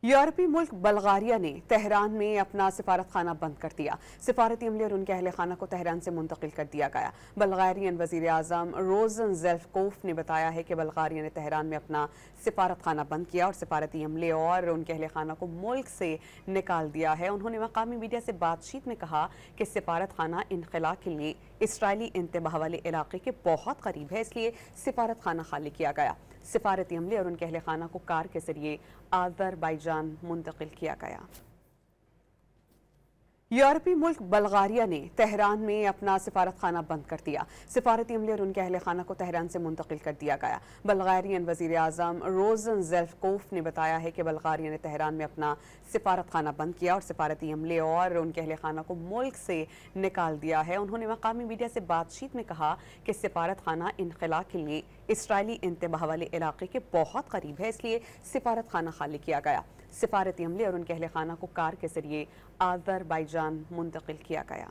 यूरोपीय मुल्क बल्गारिया ने तेहरान में अपना सिफारत खाना बंद कर दिया। सिफारती अमले और उनके अहल खाना को तेहरान से मुंतकिल कर दिया गया। बल्गारियन वज़ीर आज़म रोज़न ज़ेल्फ़कोफ ने बताया है कि बल्गारिया ने तेहरान में अपना सिफारत खाना बंद किया और सिफारती अमले और उनके अहल खाना को मुल्क से निकाल दिया है। उन्होंने मकामी मीडिया से बातचीत में कहा कि सिफारत खाना इनखला के लिए इसराइली इंतबह वाले इलाके के बहुत करीब है, इसलिए सिफारत खाना खाली किया गया। सिफारती अमले और उनके अहल खाना को कार के जरिए अज़रबैजान मुंतकिल किया गया। यूरोपीय मुल्क बल्गारिया ने तेहरान में अपना सिफारत खाना बंद कर दिया। सिफारती अमले और उनके अहल खाना को तेहरान से मुंतकिल कर दिया गया। बल्गारियन वज़ीर आज़म रोज़न ज़ेल्फ़कोफ ने बताया है कि बल्गारिया ने तेहरान में अपना सिफारत खाना बंद किया और सिफारती अमले और उनके अहल खाना को मुल्क से निकाल दिया है। उन्होंने मकामी मीडिया से बातचीत में कहा कि सिफारत खाना इनखला के लिए इसराइली इंतबह वाले इलाके के बहुत करीब है, इसलिए सिफारत खाना खाली किया गया। सिफारती अमले और उनके अहल खाना को कार के जरिए अज़रबैजान मुंतकिल किया गया।